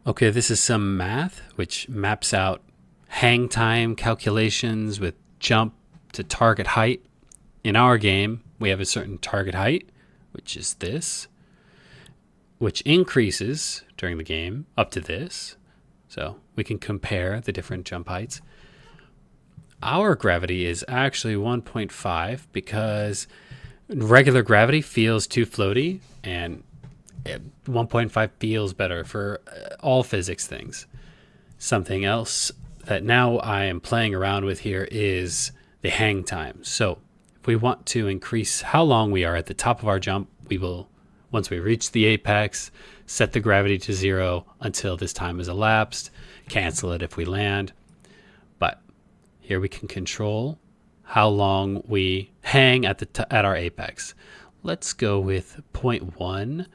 Okay, this is some math which maps out hang time calculations with jump to target height. In our game, we have a certain target height, which is this, which increases during the game up to this. So we can compare the different jump heights. Our gravity is actually 1.5 because regular gravity feels too floaty, and 1.5 feels better for all physics things. Something else that now I am playing around with here is the hang time. So if we want to increase how long we are at the top of our jump, we will, once we reach the apex, set the gravity to 0 until this time has elapsed, cancel it if we land. But here we can control how long we hang at our apex. Let's go with 0. 0.1.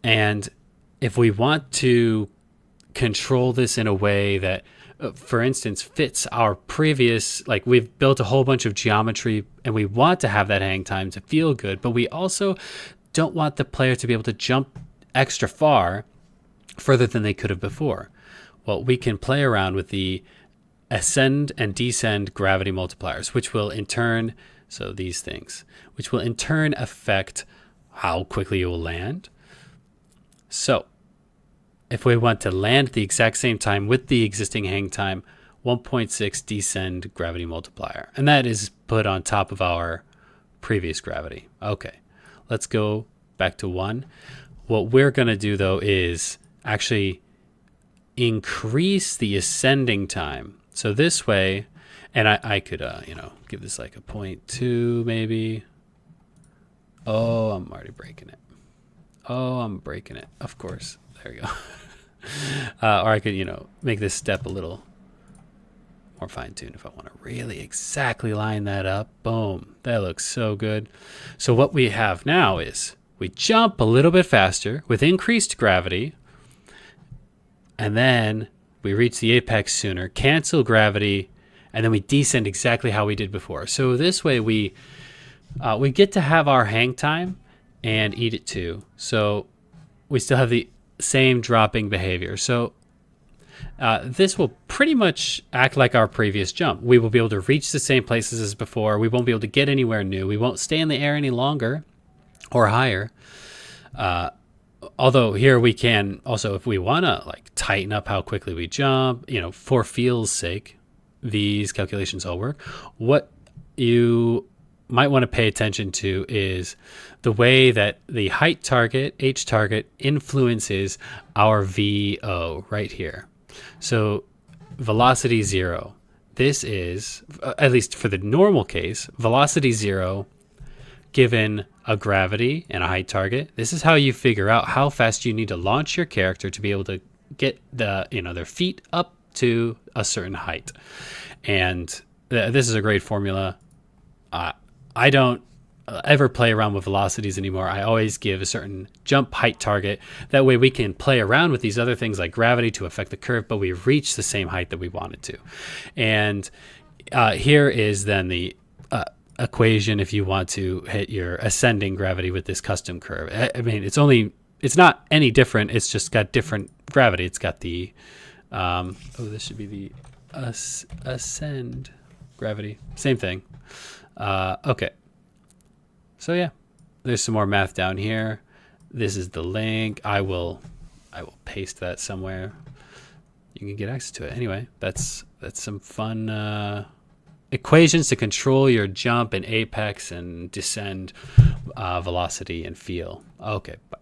And if we want to control this in a way that, for instance, fits our previous, like we've built a whole bunch of geometry and we want to have that hang time to feel good, but we also don't want the player to be able to jump extra far, further than they could have before. Well, we can play around with the ascend and descend gravity multipliers, which will in turn, so these things, which will in turn affect how quickly you will land. So if we want to land at the exact same time with the existing hang time, 1.6 descend gravity multiplier. And that is put on top of our previous gravity. Okay, let's go back to 1. What we're going to do, though, is actually increase the ascending time. So this way, and I could, give this like a 0.2 maybe. Oh, I'm already breaking it. Oh, I'm breaking it. Of course. There we go. Or I could, make this step a little more fine-tuned if I want to really exactly line that up. Boom. That looks so good. So what we have now is we jump a little bit faster with increased gravity, and then we reach the apex sooner, cancel gravity, and then we descend exactly how we did before. So this way we get to have our hang time and eat it too. So we still have the same dropping behavior. So this will pretty much act like our previous jump. We will be able to reach the same places as before. We won't be able to get anywhere new. We won't stay in the air any longer or higher. Although here we can also, if we want to like tighten up how quickly we jump, for feel's sake, these calculations all work. What you might want to pay attention to is the way that the height target, H target, influences our VO right here. So velocity 0. This is, at least for the normal case, velocity 0 given a gravity and a height target. This is how you figure out how fast you need to launch your character to be able to get their feet up to a certain height. And this is a great formula. I don't ever play around with velocities anymore. I always give a certain jump height target. That way we can play around with these other things like gravity to affect the curve, but we reach the same height that we wanted to. And here is then the equation if you want to hit your ascending gravity with this custom curve. I mean, it's not any different. It's just got different gravity. It's got the, this should be the ascend gravity. Same thing. Okay. So yeah, there's some more math down here. This is the link. I will paste that somewhere. You can get access to it. Anyway, that's some fun equations to control your jump and apex and descend velocity and feel. Okay, bye.